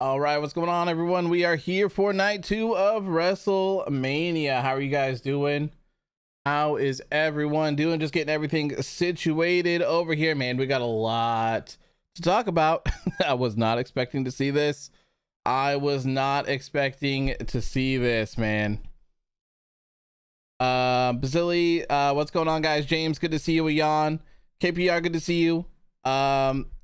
All right, what's going on, everyone? We are here for night 2 of WrestleMania. How are you guys doing? How is everyone doing? Just getting everything situated over here, man. We got a lot to talk about. I was not expecting to see this. Man. Basili, what's going on, guys? James, good to see you. Jan, KPR, good to see you.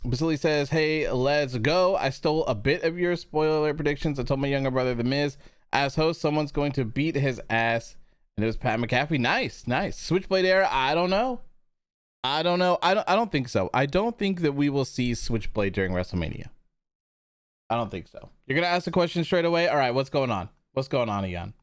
Basili says, hey, let's go. I stole a bit of your spoiler predictions. I told my younger brother, The Miz, as host, someone's going to beat his ass, and it was Pat McAfee. Nice. Switchblade era, I don't know. I don't think so. I don't think that we will see Switchblade during WrestleMania. I don't think so. You're gonna ask the question straight away. All right, what's going on, Ian?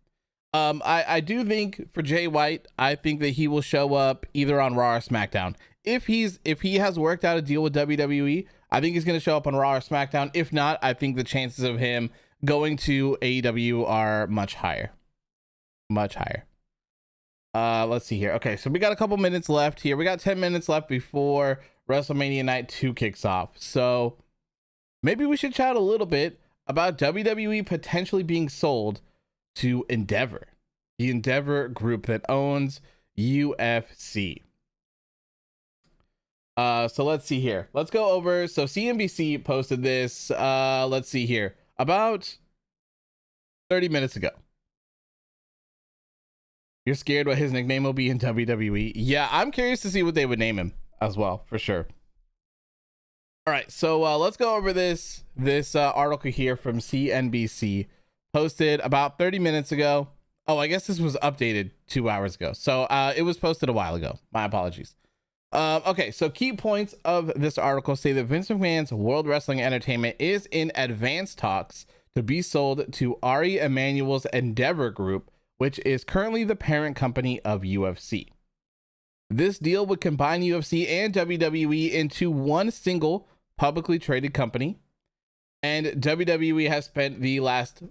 I do think for Jay White, I think that he will show up either on Raw or SmackDown. If he has worked out a deal with WWE, I think he's going to show up on Raw or SmackDown. If not, I think the chances of him going to AEW are much higher. Let's see here. Okay, so we got a couple minutes left here. We got 10 minutes left before WrestleMania Night 2 kicks off. So maybe we should chat a little bit about WWE potentially being sold to Endeavor. the Endeavor Group that owns UFC. So let's see here. Let's go over. So CNBC posted this. Let's see here. About 30 minutes ago. You're scared what his nickname will be in WWE? Yeah, I'm curious to see what they would name him as well, for sure. All right, so let's go over this article here from CNBC, posted about 30 minutes ago. Oh, I guess this was updated 2 hours ago. So it was posted a while ago. My apologies. Okay, so key points of this article say that Vince McMahon's World Wrestling Entertainment is in advanced talks to be sold to Ari Emanuel's Endeavor Group, which is currently the parent company of UFC. This deal would combine UFC and WWE into one single publicly traded company, and WWE has spent the last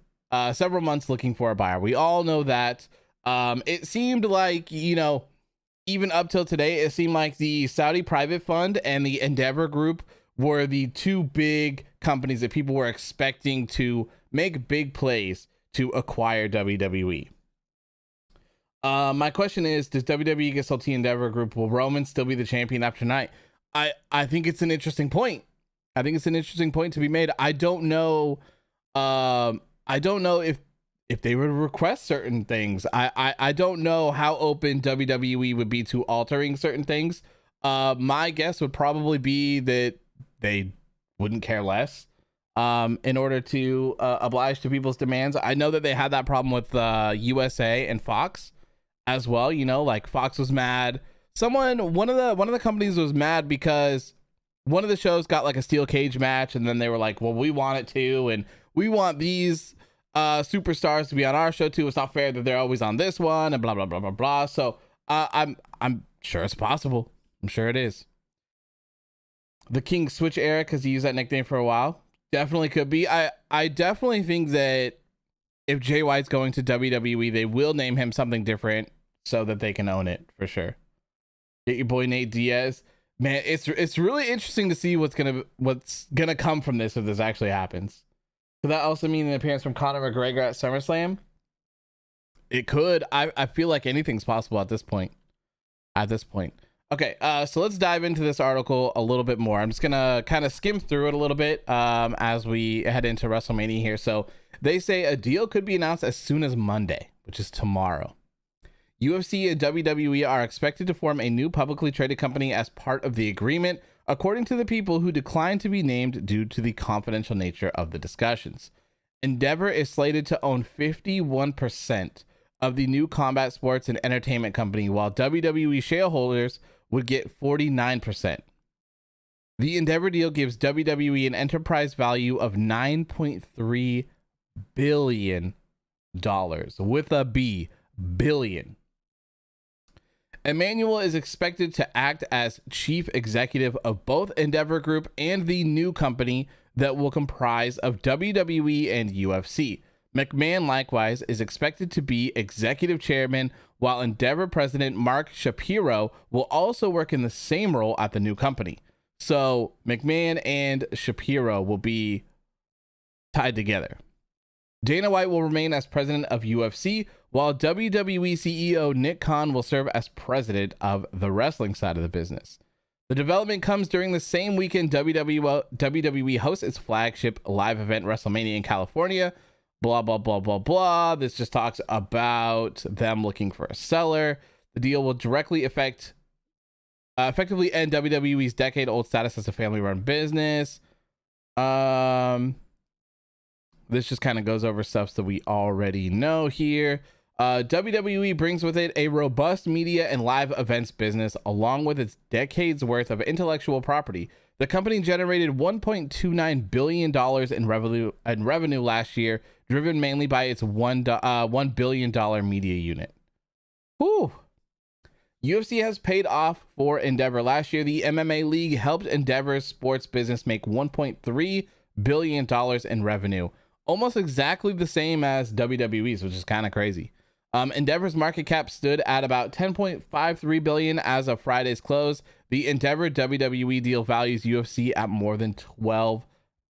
several months looking for a buyer. We all know that. It seemed like, you know, even up till today, it seemed like the Saudi private fund and the Endeavor Group were the two big companies that people were expecting to make big plays to acquire WWE. My question is, does WWE get sold to the Endeavor Group? Will Roman still be the champion after tonight? I think it's an interesting point. I think it's an interesting point to be made. I don't know. I don't know if they would request certain things. I don't know how open WWE would be to altering certain things. My guess would probably be that they wouldn't care less in order to oblige to people's demands. I know that they had that problem with USA and Fox as well. You know, like Fox was mad. One of the companies was mad because one of the shows got like a steel cage match, and then they were like, well, we want it too, and we want these superstars to be on our show too. It's not fair that they're always on this one, and blah blah blah blah blah. So I'm sure it's possible. I'm sure it is. The King Switch era, because he used that nickname for a while, definitely could be. I definitely think that if Jay White's going to WWE, they will name him something different so that they can own it for sure. Get your boy Nate Diaz. Man, it's really interesting to see what's gonna come from this if this actually happens. Could that also mean an appearance from Conor McGregor at SummerSlam? It could. I feel like anything's possible at this point. Okay, so let's dive into this article a little bit more. I'm just gonna kind of skim through it a little bit as we head into WrestleMania here. So they say a deal could be announced as soon as Monday, which is tomorrow. UFC and WWE are expected to form a new publicly traded company as part of the agreement, according to the people who declined to be named due to the confidential nature of the discussions. Endeavor is slated to own 51% of the new combat sports and entertainment company, while WWE shareholders would get 49%. The Endeavor deal gives WWE an enterprise value of $9.3 billion, with a B, billion. Emanuel is expected to act as chief executive of both Endeavor Group and the new company that will comprise of WWE and UFC. McMahon likewise is expected to be executive chairman, while Endeavor president Mark Shapiro will also work in the same role at the new company. So McMahon and Shapiro will be tied together. Dana White will remain as president of UFC, while WWE CEO Nick Khan will serve as president of the wrestling side of the business. The development comes during the same weekend WWE hosts its flagship live event WrestleMania in California. Blah, blah, blah, blah, blah. This just talks about them looking for a seller. The deal will directly effectively end WWE's decade-old status as a family-run business. This just kind of goes over stuff that we already know here. WWE brings with it a robust media and live events business, along with its decades worth of intellectual property. The company generated $1.29 billion in revenue last year, driven mainly by its $1 billion media unit. Whew. UFC has paid off for Endeavor. Last year, the MMA League helped Endeavor's sports business make $1.3 billion in revenue. Almost exactly the same as WWE's, which is kind of crazy. Endeavor's market cap stood at about $10.53 billion as of Friday's close. The Endeavor WWE deal values UFC at more than $12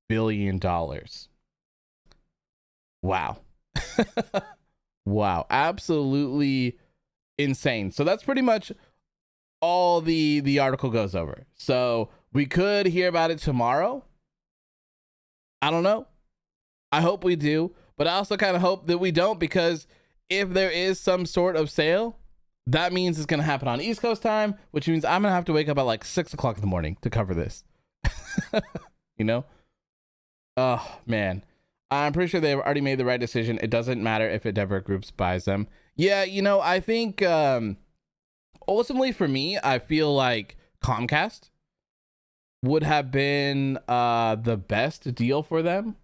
billion. Wow. Wow, absolutely insane. So that's pretty much all the article goes over. So we could hear about it tomorrow. I don't know. I hope we do, but I also kind of hope that we don't, because if there is some sort of sale, that means it's going to happen on East Coast time, which means I'm going to have to wake up at like 6 o'clock in the morning to cover this. You know? Oh, man. I'm pretty sure they've already made the right decision. It doesn't matter if Endeavor Groups buys them. Yeah, you know, I think ultimately for me, I feel like Comcast would have been the best deal for them,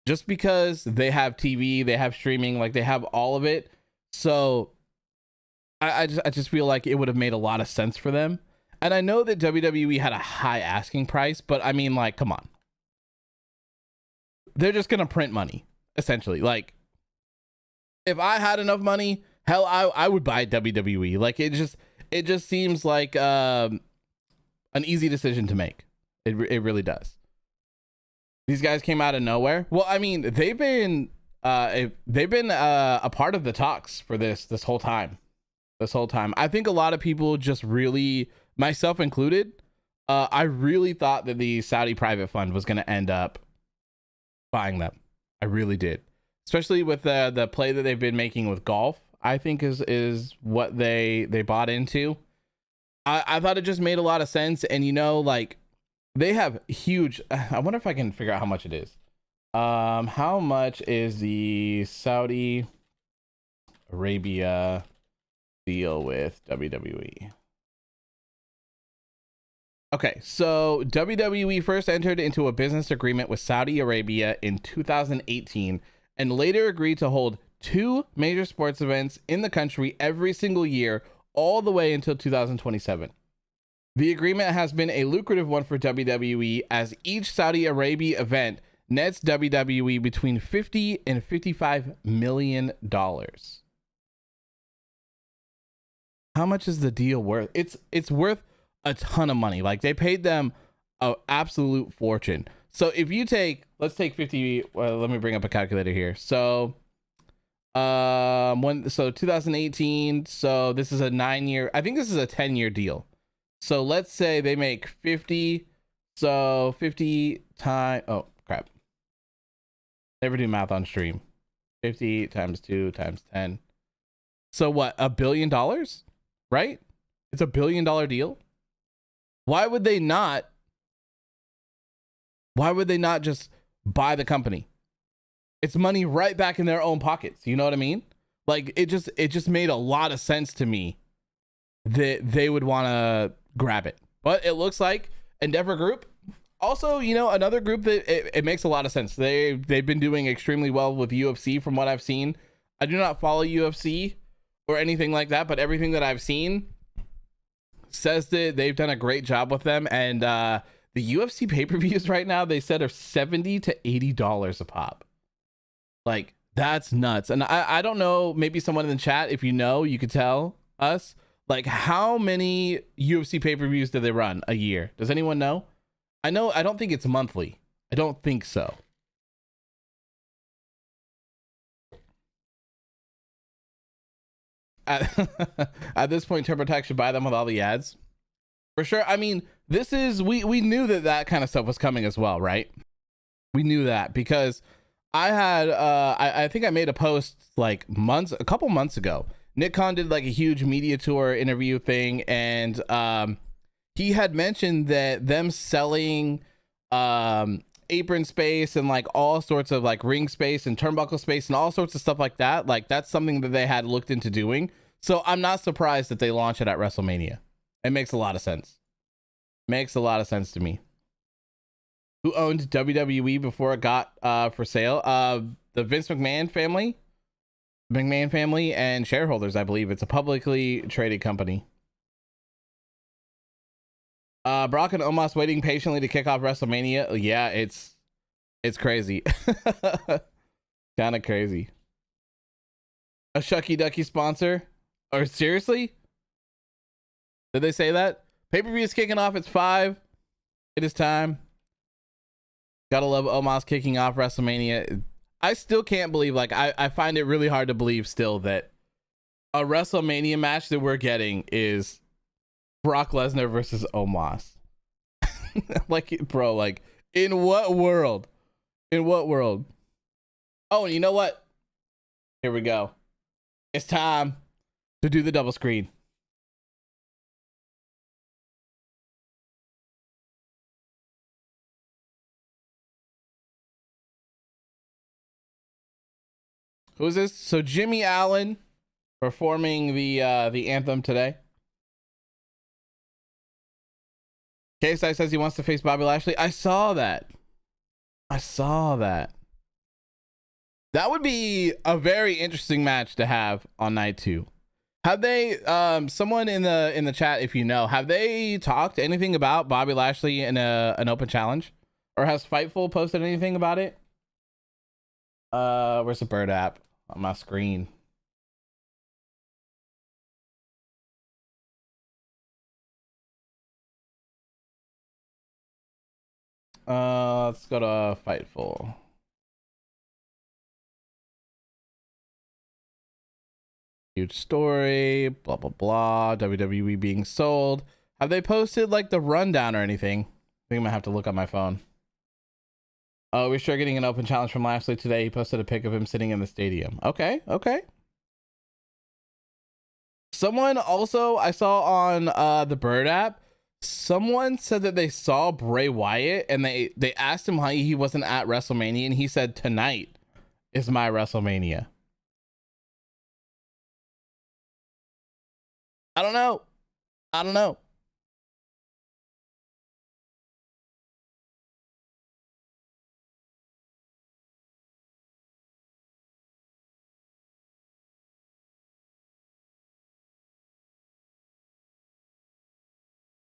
just because they have TV, they have streaming, like they have all of it. So I just feel like it would have made a lot of sense for them. And I know that WWE had a high asking price, but I mean, like, come on. They're just gonna print money, essentially. Like, if I had enough money, hell, I would buy WWE. Like, it just seems like an easy decision to make. It really does. These guys came out of nowhere. Well, I mean, they've been a part of the talks for this whole time. This whole time, I think a lot of people just really, myself included, I really thought that the Saudi private fund was going to end up buying them. I really did, especially with the play that they've been making with golf. I think is what they bought into. I thought it just made a lot of sense. And you know, like, they have huge, I wonder if I can figure out how much it is. How much is the Saudi Arabia deal with WWE? Okay, so WWE first entered into a business agreement with Saudi Arabia in 2018 and later agreed to hold 2 major sports events in the country every single year, all the way until 2027. The agreement has been a lucrative one for WWE, as each Saudi Arabia event nets WWE between $50 and $55 million. How much is the deal worth? It's worth a ton of money. Like, they paid them an absolute fortune. So if you take, let's take 50, well, let me bring up a calculator here. So 2018, so this is a 9-year, I think this is a 10-year deal. So let's say they make 50, so 50 times, oh crap, never do math on stream. 50 times 2 times 10. So what, $1 billion, right? It's $1 billion deal. Why would they not just buy the company? It's money right back in their own pockets. You know what I mean? Like, it just made a lot of sense to me that they would want to grab it. But it looks like Endeavor Group, also, you know, another group that it makes a lot of sense. They've been doing extremely well with UFC from what I've seen. I do not follow UFC or anything like that, but everything that I've seen says that they've done a great job with them. And the UFC pay-per-views right now, they said, are $70 to $80 a pop. Like, that's nuts. And I don't know, maybe someone in the chat, if you know, you could tell us, like, how many UFC pay-per-views do they run a year? Does anyone know? I don't think it's monthly. I don't think so. At this point, TurboTax should buy them with all the ads. For sure. I mean, this is, we knew that kind of stuff was coming as well, right? We knew that because I had, I think I made a post like a couple months ago. Nick Khan did like a huge media tour interview thing, and he had mentioned that them selling apron space and like all sorts of like ring space and turnbuckle space and all sorts of stuff like that, like that's something that they had looked into doing. So I'm not surprised that they launch it at WrestleMania. It makes a lot of sense. Makes a lot of sense to me. Who owned WWE before it got for sale? The Vince McMahon family. McMahon family and shareholders, I believe. It's a publicly traded company. Brock and Omos waiting patiently to kick off WrestleMania. Yeah, it's crazy. Kind of crazy. A Shucky Ducky sponsor? Or seriously? Did they say that? Pay-per-view is kicking off. It's 5. It is time. Gotta love Omos kicking off WrestleMania. I still can't believe, like, I find it really hard to believe still that a WrestleMania match that we're getting is Brock Lesnar versus Omos. Like, bro, like, in what world? In what world? Oh, and you know what? Here we go. It's time to do the double screen. Who is this? So Jimmy Allen performing the anthem today. KSI says he wants to face Bobby Lashley. I saw that. That would be a very interesting match to have on night 2. Have they someone in the chat, if you know, have they talked anything about Bobby Lashley in an open challenge? Or has Fightful posted anything about it? Where's the bird app on my screen? Let's go to Fightful. Huge story, blah blah blah, WWE being sold. Have they posted like the rundown or anything? I think I might have to look on my phone. Oh, we're sure getting an open challenge from Lashley today. He posted a pic of him sitting in the stadium. Okay. Someone also, I saw on the Bird app, someone said that they saw Bray Wyatt and they asked him why he wasn't at WrestleMania, and he said, "Tonight is my WrestleMania." I don't know.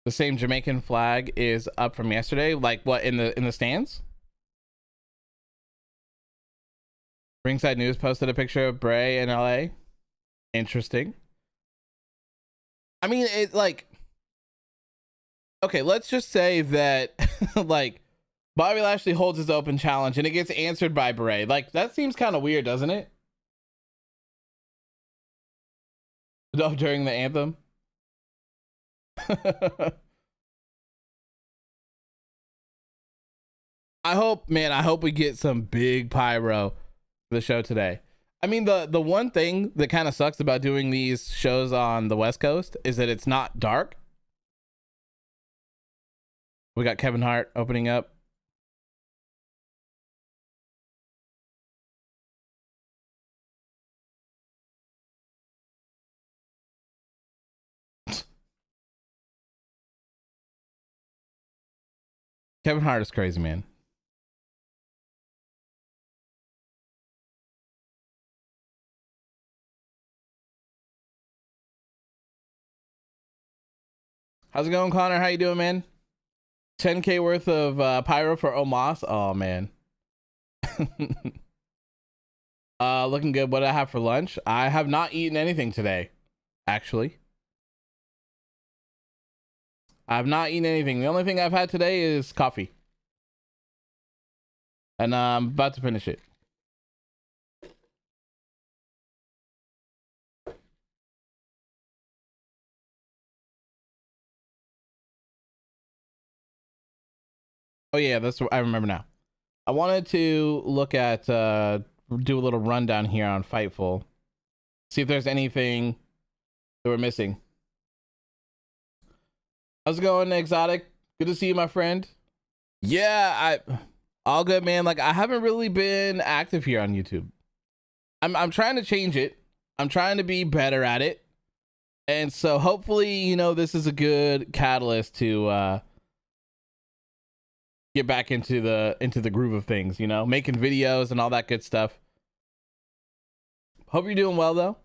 The same Jamaican flag is up from yesterday. Like what, in the stands? Ringside News posted a picture of Bray in LA. Interesting. I mean, it like, okay, let's just say that like Bobby Lashley holds his open challenge and it gets answered by Bray. Like, that seems kind of weird, doesn't it? Oh, during the anthem. I hope we get some big pyro for the show today. I mean, the one thing that kind of sucks about doing these shows on the West Coast is that it's not dark. We got Kevin Hart opening up. Kevin Hart is crazy, man. How's it going, Connor? How you doing, man? 10K worth of pyro for Omos. Oh, man. Looking good. What do I have for lunch? I have not eaten anything today, actually. I have not eaten anything. The only thing I've had today is coffee. And I'm about to finish it. Oh yeah, that's what I remember now. I wanted to look at do a little rundown here on Fightful. See if there's anything that we're missing. How's it going, Exotic? Good to see you, my friend. Yeah, all good, man. Like, I haven't really been active here on YouTube. I'm trying to change it. I'm trying to be better at it. And so hopefully, you know, this is a good catalyst to get back into the groove of things, you know, making videos and all that good stuff. Hope you're doing well, though.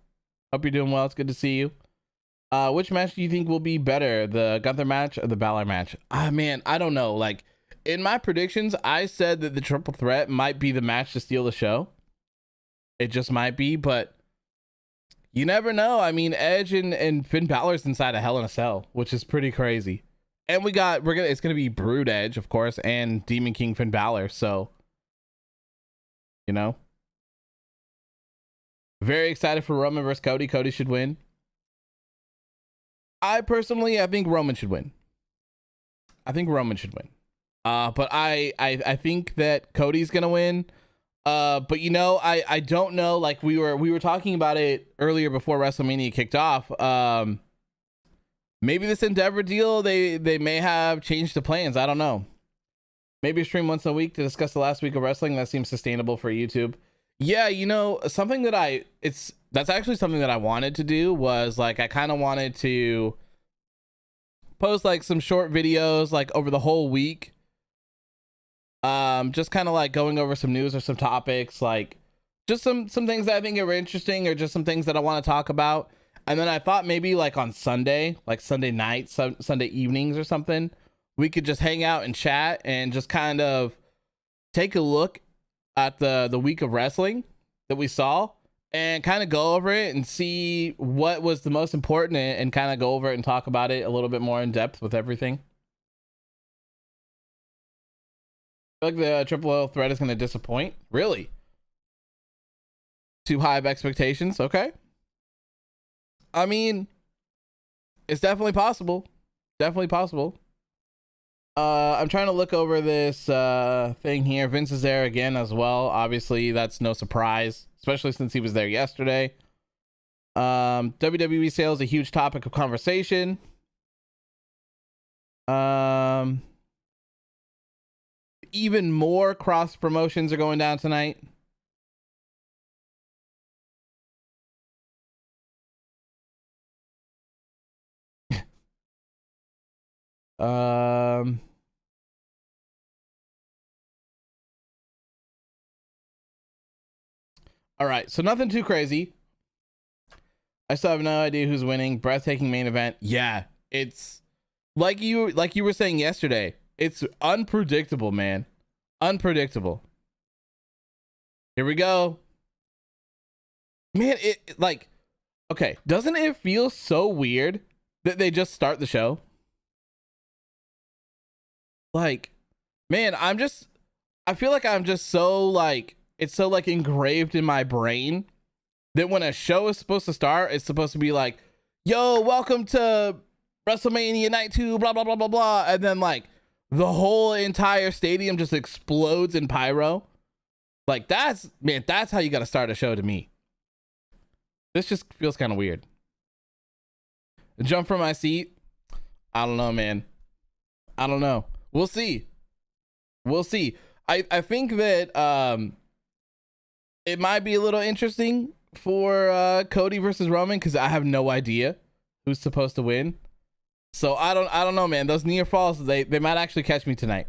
Hope you're doing well. It's good to see you. Which match do you think will be better, the Gunther match or the Balor match? Man, I don't know. Like, in my predictions, I said that the triple threat might be the match to steal the show. It just might be, but you never know. I mean, Edge and Finn Balor's inside a Hell in a Cell, which is pretty crazy. And it's gonna be Brood Edge, of course, and Demon King Finn Balor. So, you know, Very excited for Roman versus Cody. Cody should win. I think Roman should win. But I think that Cody's gonna win. But I don't know. Like we were talking about it earlier before WrestleMania kicked off. Maybe this Endeavor deal, they may have changed the plans. I don't know. Maybe stream once a week to discuss the last week of wrestling. That seems sustainable for YouTube. Yeah, something that's actually something that I wanted to do was like I kind of wanted to post like some short videos like over the whole week. Just kind of like going over some news or some topics, like just some things that I think are interesting or just some things that I want to talk about. And then I thought maybe like on Sunday, like Sunday night, Sunday evenings or something, we could just hang out and chat and just kind of take a look at the week of wrestling that we saw and kind of go over it and see what was the most important and kind of go over it and talk about it a little bit more in depth with everything. I feel like the Triple L threat is going to disappoint. Really? Too high of expectations? Okay. I mean, it's definitely possible. I'm trying to look over this thing here. Vince is there again as well. Obviously, that's no surprise, especially since he was there yesterday. WWE sales a huge topic of conversation. Even more cross promotions are going down tonight. All right, so nothing too crazy. I still have no idea who's winning. Breathtaking main event. Yeah, it's like you were saying yesterday. It's unpredictable, man. Unpredictable. Here we go. Man, it like, okay, doesn't it feel so weird that they just start the show? Like, man, I feel like I'm just so like, it's so like engraved in my brain that when a show is supposed to start, it's supposed to be like, yo, welcome to WrestleMania night 2, blah, blah, blah, blah, blah. And then like the whole entire stadium just explodes in pyro. Like that's how you got to start a show to me. This just feels kind of weird. Jump from my seat. I don't know, man. I don't know. We'll see. I think that it might be a little interesting for Cody versus Roman because I have no idea who's supposed to win. So I don't know, man. Those near falls, they might actually catch me tonight.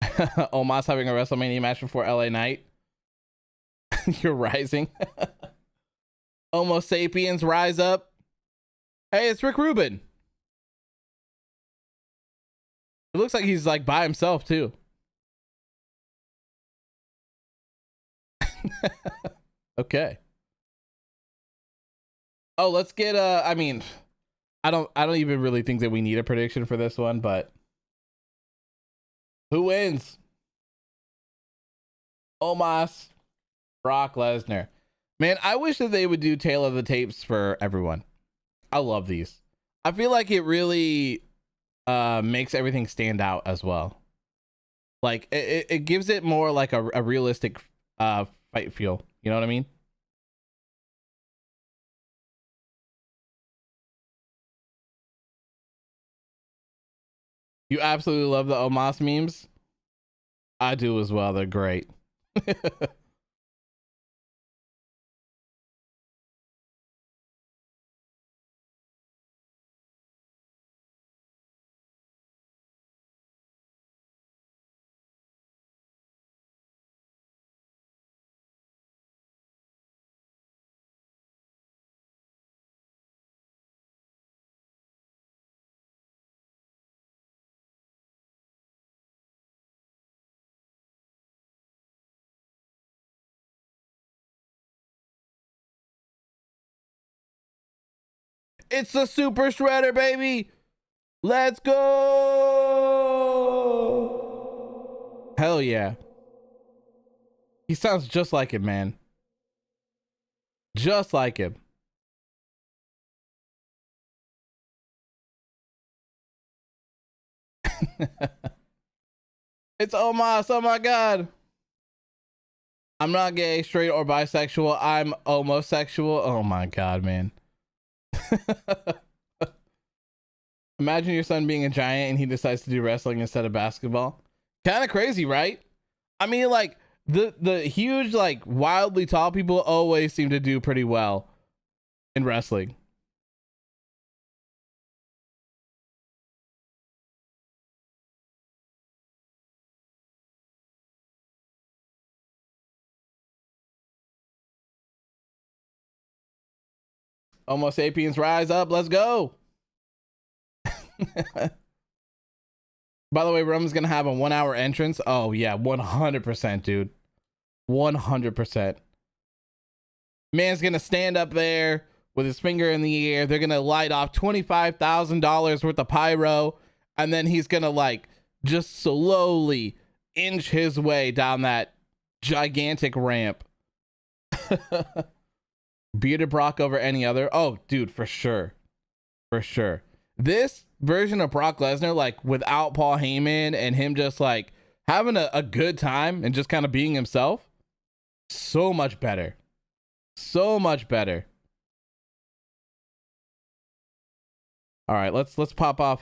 Omos having a WrestleMania match before LA Knight. You're rising. Homo sapiens rise up. Hey, it's Rick Rubin. It looks like he's like by himself too. Okay. Oh, let's get I mean, I don't even really think that we need a prediction for this one, but who wins? Omos, Brock Lesnar. Man, I wish that they would do tail of the tapes for everyone. I love these. I feel like it really makes everything stand out as well. Like it gives it more like a realistic fight feel. You know what I mean? You absolutely love the Omos memes. I do as well. They're great. It's the Super Shredder, baby. Let's go. Hell yeah. He sounds just like him, man. Just like him. It's Omos. Oh my god. I'm not gay, straight, or bisexual. I'm homosexual. Oh my god, man. Imagine your son being a giant and he decides to do wrestling instead of basketball. Kind of crazy, right? I mean, like, the huge, like, wildly tall people always seem to do pretty well in wrestling. Homo sapiens rise up. Let's go. By the way, Roman's gonna have a 1 hour entrance. Oh yeah, 100%, dude. 100%. Man's gonna stand up there with his finger in the air. They're gonna light off $25,000 worth of pyro, and then he's gonna, like, just slowly inch his way down that gigantic ramp. Bearded Brock over any other? Oh, dude, for sure. For sure. This version of Brock Lesnar, like, without Paul Heyman and him just, like, having a good time and just kind of being himself, so much better. So much better. All right, let's pop off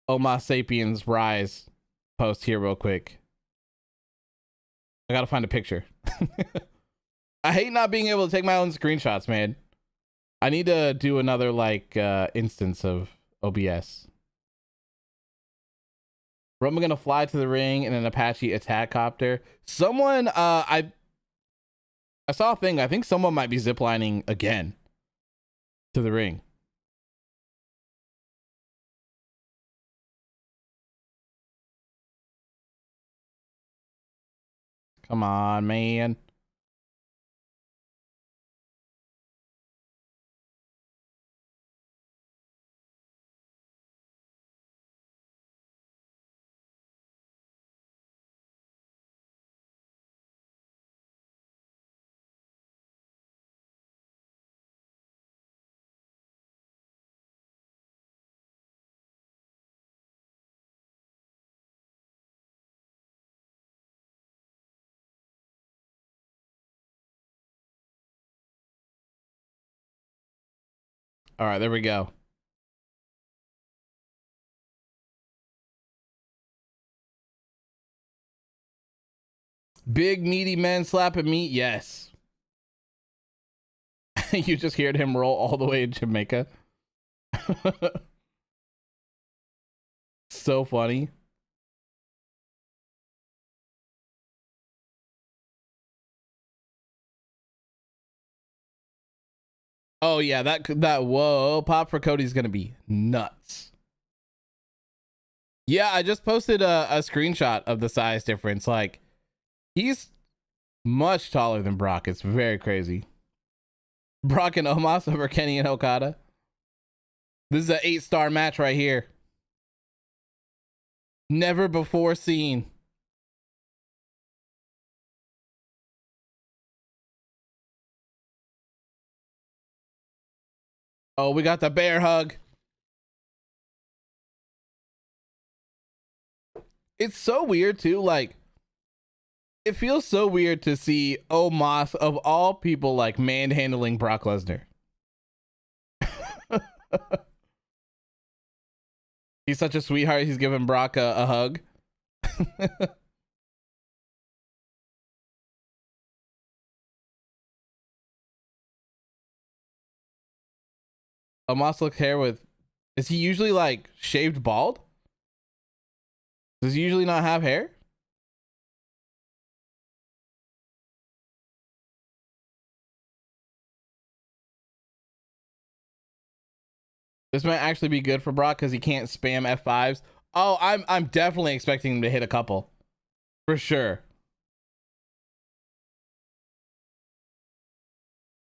Homo sapiens rise post here real quick. I gotta find a picture. I hate not being able to take my own screenshots, man. I need to do another, like, instance of OBS. Roman gonna fly to the ring in an Apache attack copter. Someone, I saw a thing. I think someone might be ziplining again to the ring. Come on, man. All right, there we go. Big meaty men slapping meat. Yes. You just heard him roll all the way in Jamaica. So funny. Oh yeah, that whoa pop for Cody's gonna be nuts. Yeah, I just posted a screenshot of the size difference. Like, he's much taller than Brock. It's very crazy. Brock and Omos over Kenny and Okada. This is an 8-star match right here. Never before seen. Oh, we got the bear hug. It's so weird too. Like, it feels so weird to see Omos, of all people, like, manhandling Brock Lesnar. He's such a sweetheart. He's giving Brock a hug. Omos looks hair with. Is he usually, like, shaved bald? Does he usually not have hair? This might actually be good for Brock because he can't spam F5s. Oh, I'm definitely expecting him to hit a couple. For sure.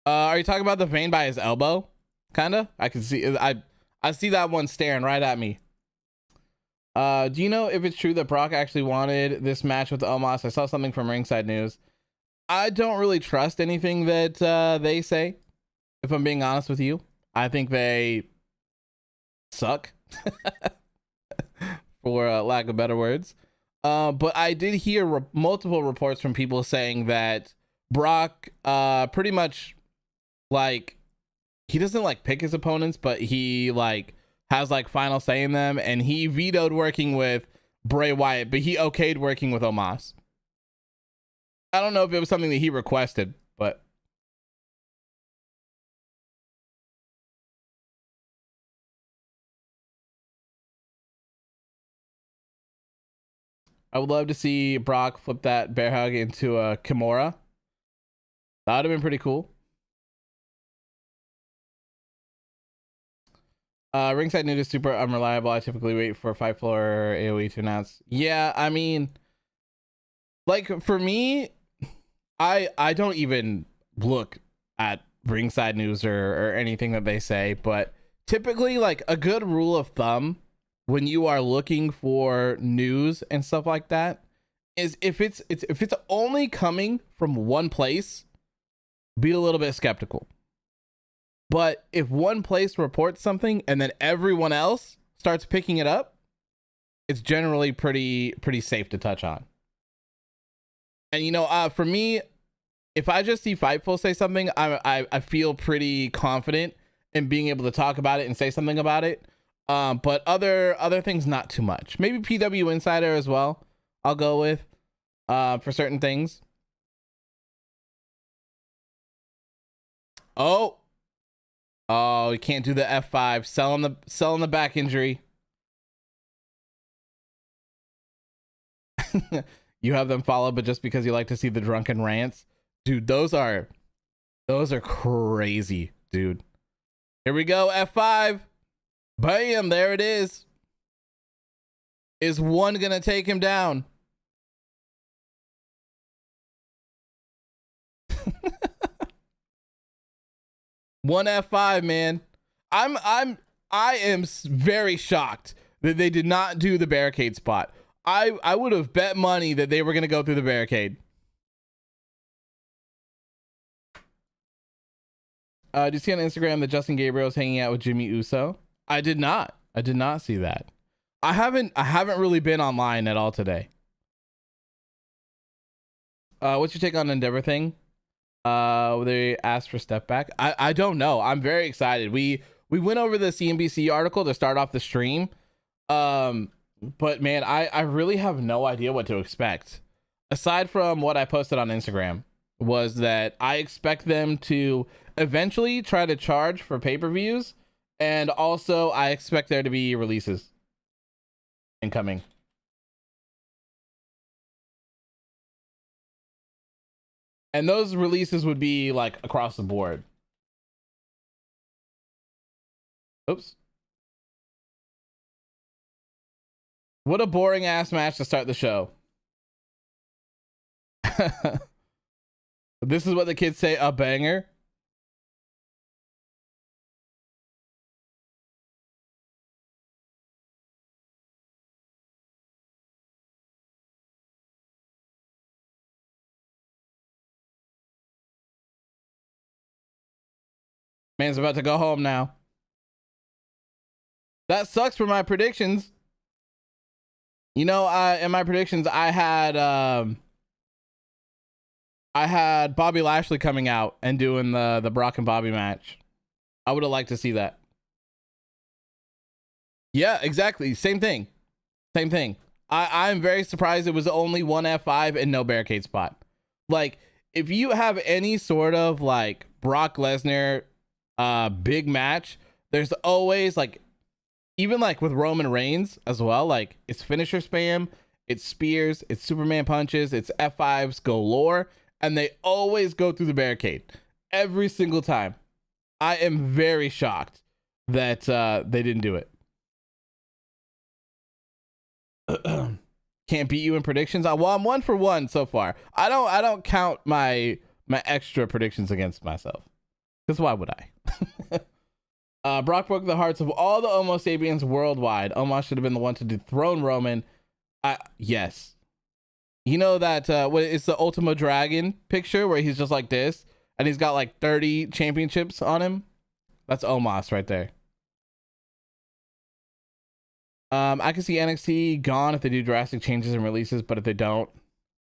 Are you talking about the vein by his elbow? Kinda? I can see I see that one staring right at me. Do you know if it's true that Brock actually wanted this match with Omos? I saw something from Ringside News. I don't really trust anything that they say, if I'm being honest with you. I think they suck, for lack of better words. But I did hear multiple reports from people saying that Brock pretty much, like, he doesn't like pick his opponents, but he like has like final say in them, and he vetoed working with Bray Wyatt, but he okayed working with Omos. I don't know if it was something that he requested, but I would love to see Brock flip that bear hug into a Kimura. That would have been pretty cool. Ringside News is super unreliable. I typically wait for Fight Floor AoE to announce. Yeah, I mean, like, for me, I don't even look at Ringside News or anything that they say, but typically, like, a good rule of thumb when you are looking for news and stuff like that is if it's only coming from one place, be a little bit skeptical. But if one place reports something and then everyone else starts picking it up, it's generally pretty safe to touch on. And you know, for me, if I just see Fightful say something, I feel pretty confident in being able to talk about it and say something about it. But other things, not too much. Maybe PW Insider as well, I'll go with for certain things. Oh, you can't do the F5. Selling the back injury. You have them follow, but just because you like to see the drunken rants, dude, those are crazy, dude. Here we go, F5. Bam, there it is. Is one gonna take him down? One F5, man. I am very shocked that they did not do the barricade spot. I would have bet money that they were going to go through the barricade. Did you see on Instagram that Justin Gabriel is hanging out with Jimmy Uso? I did not. I did not see that. I haven't really been online at all today. What's your take on Endeavor thing? They asked for step back. I don't know. I'm very excited. We went over the CNBC article to start off the stream. But man, I really have no idea what to expect. Aside from what I posted on Instagram, was that I expect them to eventually try to charge for pay-per-views, and also I expect there to be releases incoming. And those releases would be like across the board. Oops. What a boring ass match to start the show. This is what the kids say, a banger. Man's about to go home now. That sucks for my predictions. You know, in my predictions, I had Bobby Lashley coming out and doing the Brock and Bobby match. I would have liked to see that. Yeah, exactly. Same thing. Same thing. I'm very surprised it was only one F5 and no barricade spot. Like, if you have any sort of like Brock Lesnar big match, there's always like, even like with Roman Reigns as well, like it's finisher spam, it's spears, it's Superman punches, it's F5s galore, and they always go through the barricade every single time. I am very shocked that they didn't do it. Can't beat you in predictions. Well, I'm 1 for 1 so far. I don't count my extra predictions against myself, because why would I? Brock broke the hearts of all the Homo sapiens worldwide. Omos should have been the one to dethrone Roman. Yes. You know that it's the Ultimo Dragon picture where he's just like this and he's got like 30 championships on him? That's Omos right there. I can see NXT gone if they do drastic changes and releases, but if they don't,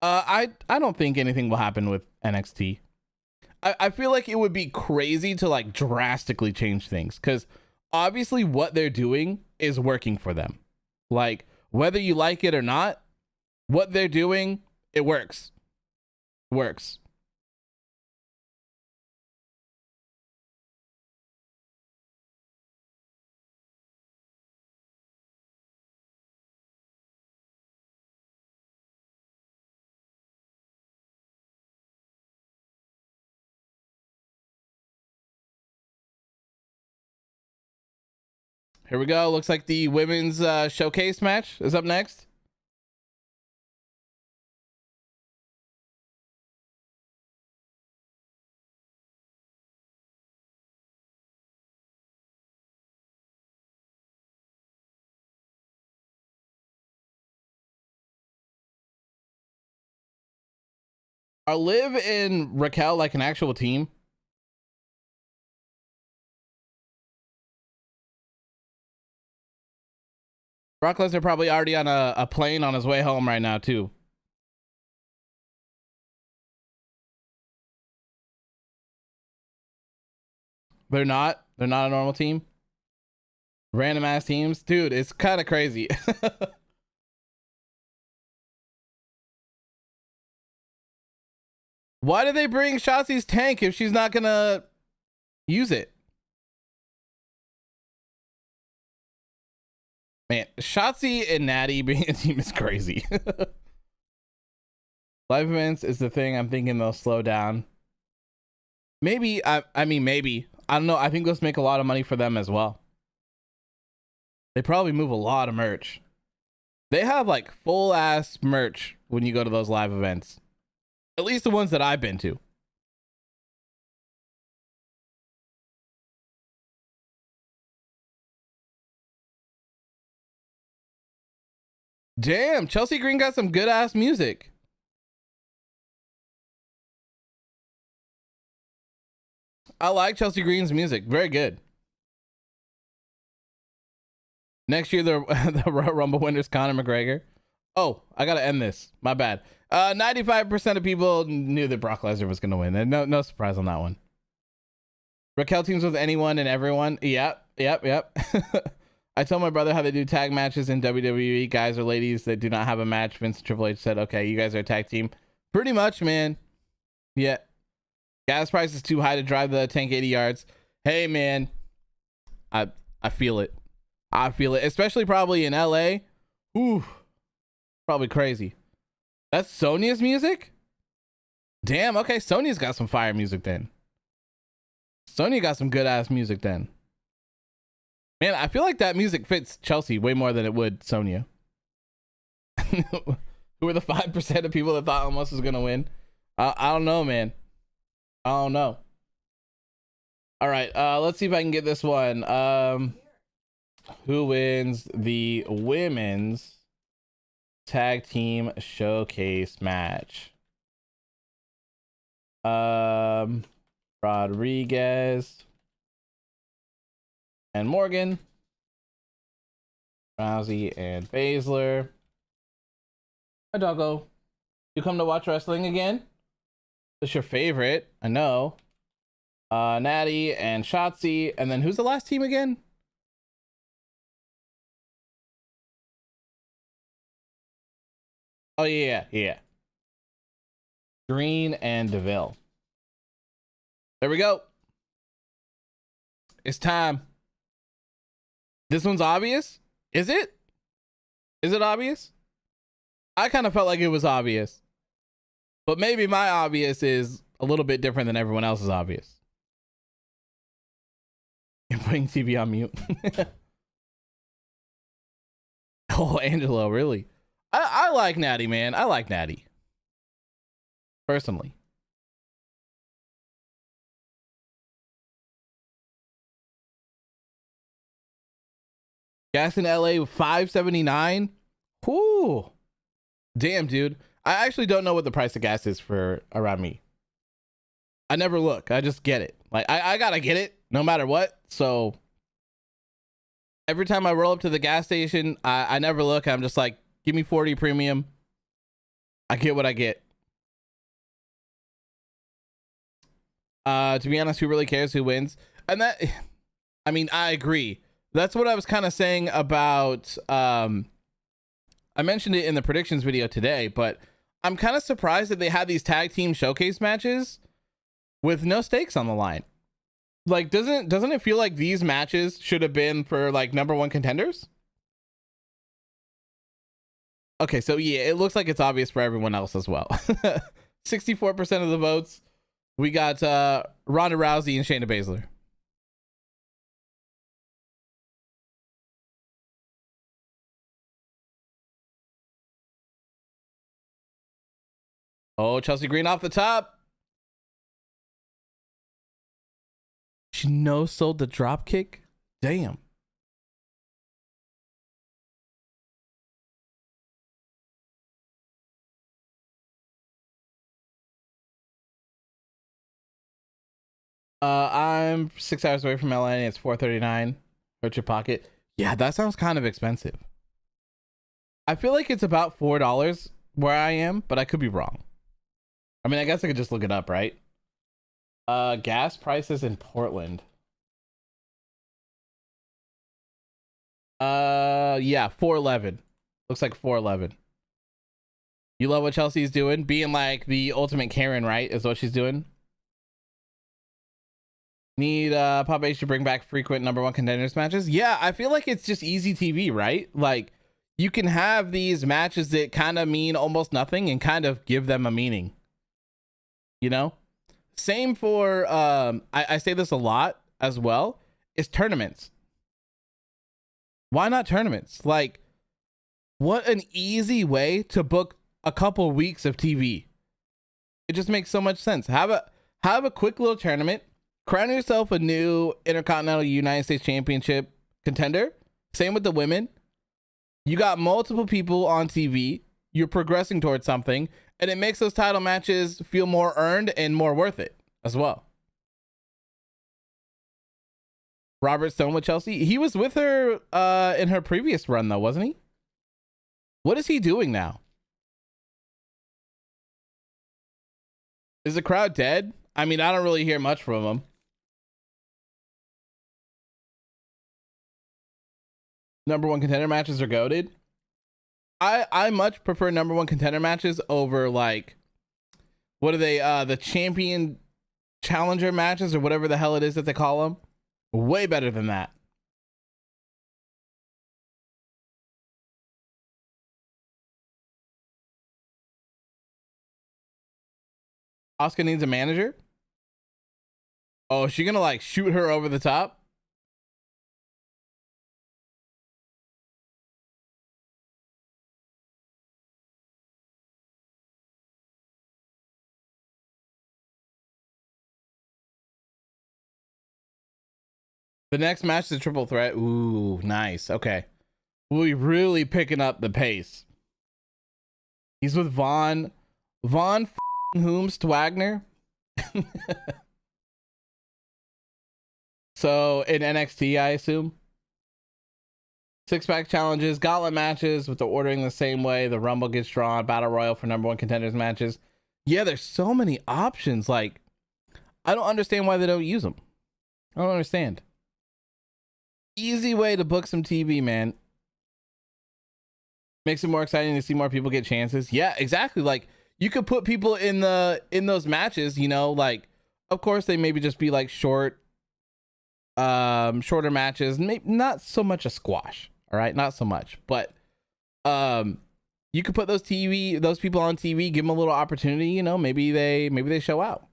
I don't think anything will happen with NXT. I feel like it would be crazy to like drastically change things because obviously what they're doing is working for them. Like whether you like it or not, what they're doing, it works. Works. Here we go. Looks like the women's showcase match is up next. Are Liv and Raquel like an actual team? Brock Lesnar probably already on a plane on his way home right now too. They're not a normal team. Random ass teams. Dude, it's kind of crazy. Why did they bring Shotzi's tank if she's not gonna use it? Man, Shotzi and Natty being a team is crazy. Live events is the thing. I'm thinking they'll slow down. Maybe. I mean, maybe. I don't know. I think those make a lot of money for them as well. They probably move a lot of merch. They have like full ass merch when you go to those live events. At least the ones that I've been to. Damn, Chelsea Green got some good ass music. I like Chelsea Green's music. Very good. Next year, the Rumble winner's Conor McGregor. Oh, I gotta end this. My bad. 95% of people knew that Brock Lesnar was gonna win. And no surprise on that one. Raquel teams with anyone and everyone. Yep. I told my brother how they do tag matches in WWE. Guys or ladies that do not have a match. Vince and Triple H said, okay, you guys are a tag team. Pretty much, man. Yeah. Gas price is too high to drive the tank 80 yards. Hey, man. I feel it. I feel it. Especially probably in LA. Ooh. Probably crazy. That's Sonya's music? Damn, okay. Sonya's got some fire music then. Sonya got some good ass music then. Man, I feel like that music fits Chelsea way more than it would Sonya. Who were the 5% of people that thought Omos was gonna win? I don't know, man. I don't know. All right, let's see if I can get this one. Who wins the women's tag team showcase match? Rodriguez and Morgan, Rousey and Baszler. Hi, doggo. You come to watch wrestling again? It's your favorite, I know. Natty and Shotzi, and then who's the last team again? Oh yeah. Green and Deville. There we go. It's time. This one's obvious? Is it? Is it obvious? I kind of felt like it was obvious. But maybe my obvious is a little bit different than everyone else's obvious. You're putting TV on mute. Oh, Angelo, really? I like Natty, man. I like Natty. Personally. Gas in LA with $5.79. Whoo. Damn, dude. I actually don't know what the price of gas is for around me. I never look. I just get it. Like I gotta get it no matter what. So every time I roll up to the gas station, I never look. I'm just like, give me 40 premium. I get what I get. To be honest, who really cares who wins? And that, I mean, I agree. That's what I was kind of saying about, I mentioned it in the predictions video today, but I'm kind of surprised that they had these tag team showcase matches with no stakes on the line. Like, doesn't it feel like these matches should have been for like number one contenders? Okay, so yeah, it looks like it's obvious for everyone else as well. 64% of the votes. We got Ronda Rousey and Shayna Baszler. Oh, Chelsea Green off the top. She no-sold the drop kick. Damn. I'm 6 hours away from LA and it's $4.39. Hurt your pocket. Yeah, that sounds kind of expensive. I feel like it's about $4 where I am, but I could be wrong. I mean, I guess I could just look it up, right? Gas prices in Portland. Yeah, 4.11. Looks like 4.11. You love what Chelsea's doing? Being like the ultimate Karen, right? Is what she's doing. Need Pop H to bring back frequent number one contenders matches. Yeah, I feel like it's just easy TV, right? Like, you can have these matches that kind of mean almost nothing and kind of give them a meaning. You know? Same for, I say this a lot as well, is tournaments. Why not tournaments? Like, what an easy way to book a couple weeks of TV. It just makes so much sense. Have a quick little tournament. Crown yourself a new Intercontinental United States Championship contender. Same with the women. You got multiple people on TV. You're progressing towards something. And it makes those title matches feel more earned and more worth it as well. Robert Stone with Chelsea. He was with her in her previous run, though, wasn't he? What is he doing now? Is the crowd dead? I mean, I don't really hear much from him. Number one contender matches are goated. I much prefer number one contender matches over, like, what are they? The champion challenger matches or whatever the hell it is that they call them. Way better than that. Asuka needs a manager. Oh, is she gonna like shoot her over the top? The next match is a triple threat. Ooh, nice. Okay. We really picking up the pace. He's with Von Hoomst Wagner. So in NXT, I assume. 6-pack challenges, gauntlet matches with the ordering the same way. The Rumble gets drawn, Battle Royal for number one contenders matches. Yeah, there's so many options. Like, I don't understand why they don't use them. I don't understand. Easy way to book some TV, man. Makes it more exciting to see more people get chances. Yeah, exactly. Like, you could put people in those matches, you know, like, of course they maybe just be like shorter matches, maybe not so much a squash. All right, not so much, but you could put those people on TV, give them a little opportunity, you know, maybe they show out.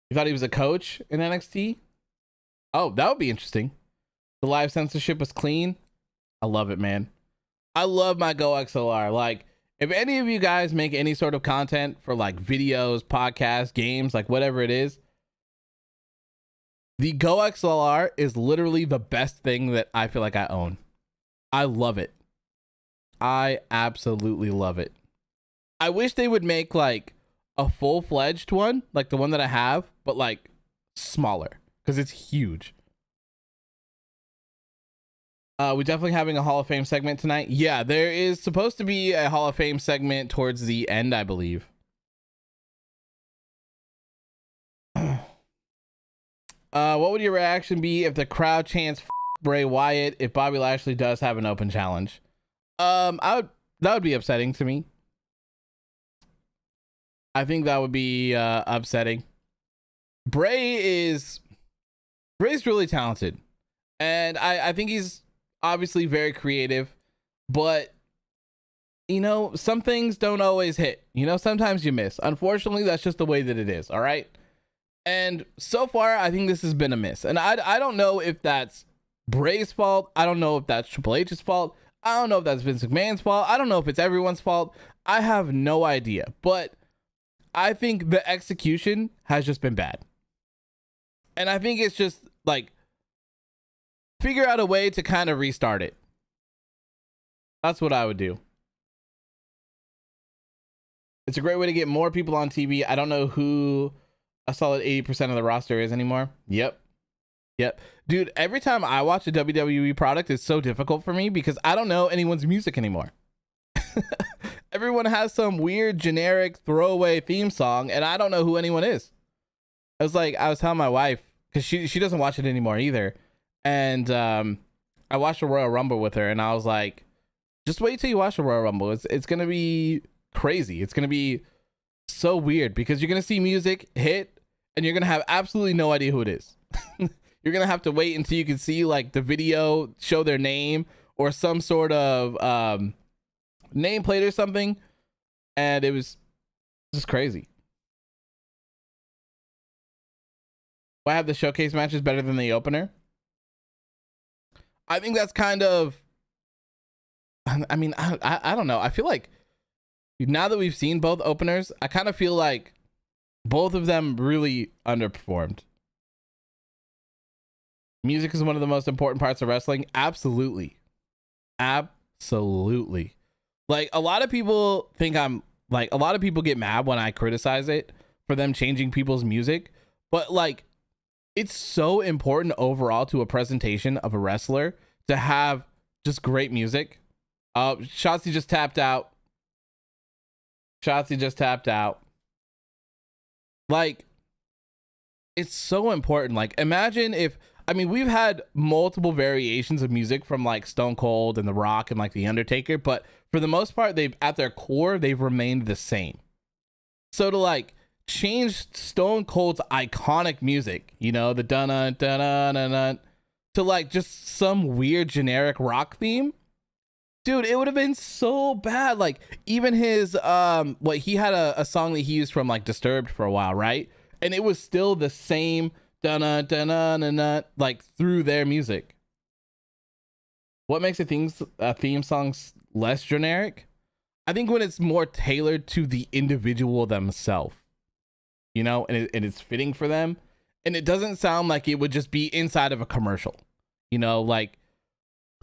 You thought he was a coach in NXT? Oh, that would be interesting. The live censorship was clean. I love it, man. I love my Go XLR. Like, if any of you guys make any sort of content for like videos, podcasts, games, like whatever it is, The Go XLR is literally the best thing that I feel like I own. I love it. I absolutely love it. I wish they would make like a full-fledged one, like the one that I have, but like smaller, because it's huge. We're definitely having a Hall of Fame segment tonight. Yeah, there is supposed to be a Hall of Fame segment towards the end, I believe. What would your reaction be if the crowd chants Bray Wyatt if Bobby Lashley does have an open challenge? That would be upsetting to me. I think that would be upsetting. Bray's really talented, and I think he's obviously very creative, but you know, some things don't always hit. You know, sometimes you miss. Unfortunately, that's just the way that it is. All right. And so far, I think this has been a miss. And I don't know if that's Bray's fault. I don't know if that's Triple H's fault. I don't know if that's Vince McMahon's fault. I don't know if it's everyone's fault. I have no idea. But I think the execution has just been bad. And I think it's just like, figure out a way to kind of restart it. That's what I would do. It's a great way to get more people on TV. I don't know who a solid 80% of the roster is anymore. Yep. Dude, every time I watch a WWE product, it's so difficult for me because I don't know anyone's music anymore. Everyone has some weird generic throwaway theme song and I don't know who anyone is. I was telling my wife, because she doesn't watch it anymore either. And I watched the Royal Rumble with her and I was like, just wait till you watch the Royal Rumble. It's going to be crazy. It's going to be so weird because you're going to see music hit and you're going to have absolutely no idea who it is. You're going to have to wait until you can see like the video show their name or some sort of nameplate or something. And it was just crazy. Why have the showcase matches better than the opener? I think that's kind of, I mean, I don't know. I feel like now that we've seen both openers, I kind of feel like both of them really underperformed. Music is one of the most important parts of wrestling. Absolutely. Like a lot of people get mad when I criticize it for them changing people's music, but like it's so important overall to a presentation of a wrestler to have just great music. Shotzi just tapped out. Like, it's so important. Like, imagine if, I mean, we've had multiple variations of music from like Stone Cold and The Rock and like The Undertaker, but for the most part, at their core, they've remained the same. So to like change Stone Cold's iconic music, you know, the dun dun dun to like just some weird generic rock theme, dude, it would have been so bad. Like even his he had a song that he used from like Disturbed for a while, right? And it was still the same dun dun dun like through their music. What makes a theme song less generic? I think when it's more tailored to the individual themselves, you know, and it's fitting for them, and it doesn't sound like it would just be inside of a commercial, you know, like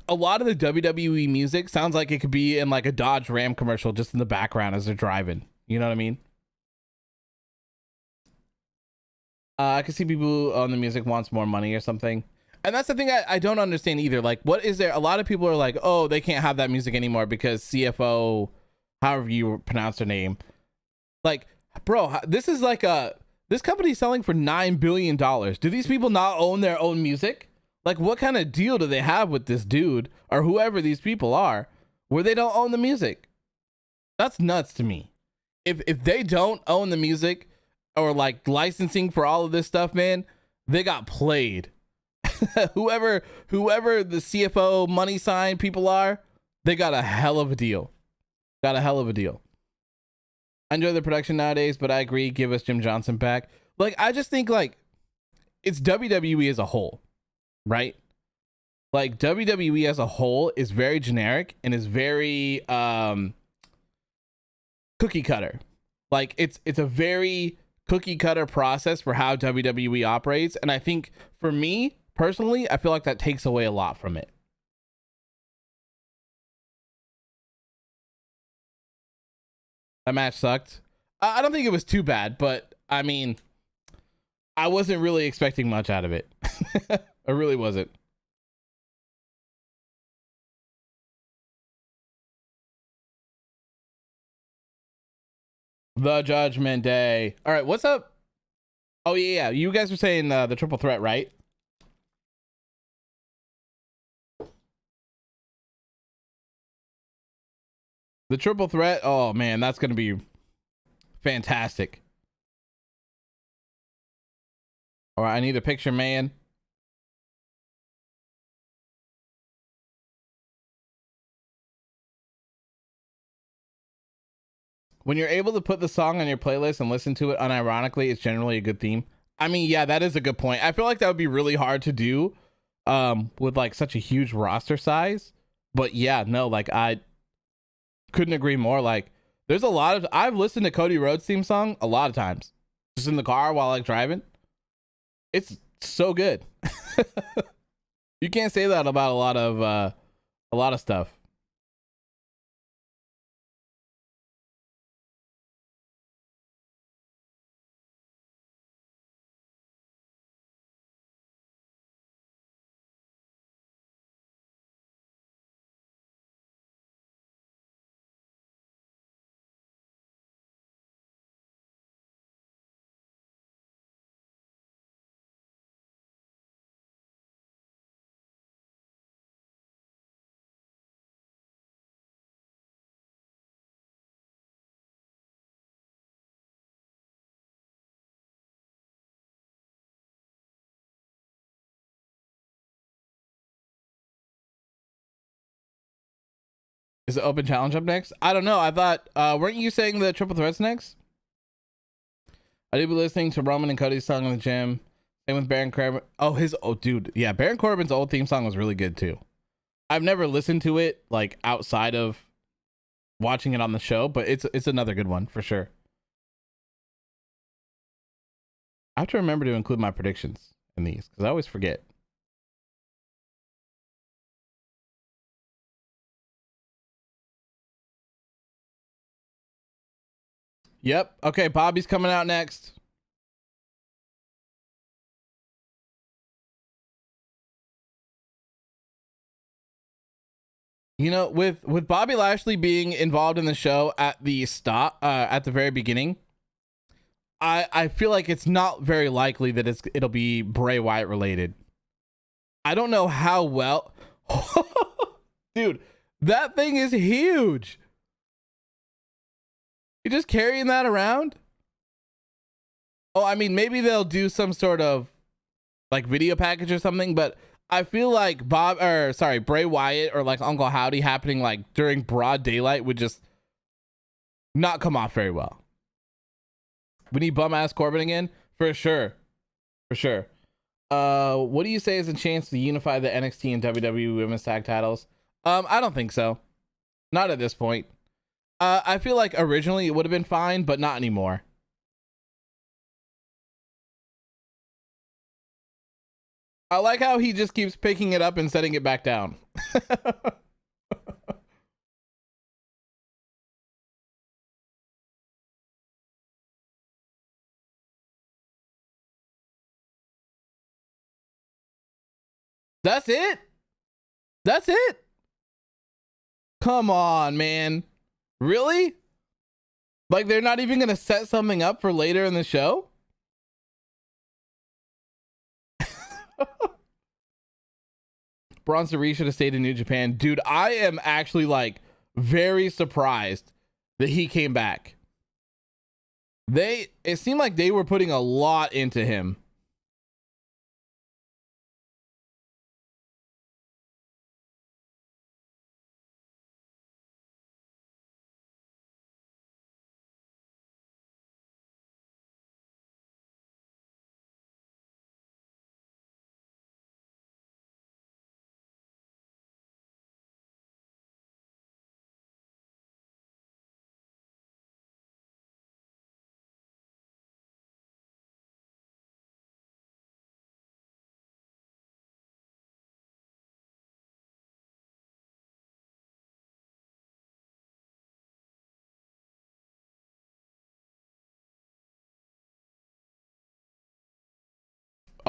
a lot of the WWE music sounds like it could be in like a Dodge Ram commercial just in the background as they're driving. You know what I mean? I can see people who own the music wants more money or something. And that's the thing I don't understand either. Like, what is there? A lot of people are like, oh, they can't have that music anymore because CFO, however you pronounce their name. Like, bro, this is like this company's selling for $9 billion. Do these people not own their own music? Like, what kind of deal do they have with this dude or whoever these people are where they don't own the music? That's nuts to me. If they don't own the music or like licensing for all of this stuff, man, they got played. whoever the CFO money sign people are, they got a hell of a deal. I enjoy the production nowadays, but I agree, give us Jim Johnson back. Like, I just think like it's WWE as a whole, right? Like WWE as a whole is very generic and is very cookie cutter. Like it's a very cookie cutter process for how WWE operates. And I think for me personally, I feel like that takes away a lot from it. That match sucked. I don't think it was too bad, but I mean, I wasn't really expecting much out of it. I really wasn't. The Judgment Day. All right, what's up? Oh yeah, you guys were saying the triple threat, right? The triple threat. Oh man, that's gonna be fantastic. All right, I need a picture, man. When you're able to put the song on your playlist and listen to it unironically, it's generally a good theme. I mean, yeah, that is a good point. I feel like that would be really hard to do with like such a huge roster size. But yeah, no, like I couldn't agree more. Like there's a lot of, I've listened to Cody Rhodes theme song a lot of times, just in the car while like driving. It's so good. You can't say that about a lot of stuff. Is the open challenge up next? I don't know. I thought weren't you saying the triple threats next? I did be listening to Roman and Cody's song in the gym. Same with Baron Corbin. Oh dude, yeah, Baron Corbin's old theme song was really good too. I've never listened to it like outside of watching it on the show, but it's another good one for sure. I have to remember to include my predictions in these because I always forget. Yep. Okay, Bobby's coming out next. You know, with Bobby Lashley being involved in the show at the at the very beginning, I feel like it's not very likely that it'll be Bray Wyatt related. I don't know how well. Dude, that thing is huge. You just carrying that around? Oh, I mean, maybe they'll do some sort of like video package or something, but I feel like Bray Wyatt or like Uncle Howdy happening like during broad daylight would just not come off very well. We need bum ass Corbin again for sure, for sure. What do you say is a chance to unify the NXT and WWE Women's Tag Titles? I don't think so. Not at this point. I feel like originally it would have been fine, but not anymore. I like how he just keeps picking it up and setting it back down. That's it. That's it. Come on, man. Really? Like they're not even going to set something up for later in the show? Bronson Reed should have stayed in New Japan. Dude, I am actually like very surprised that he came back. It seemed like they were putting a lot into him.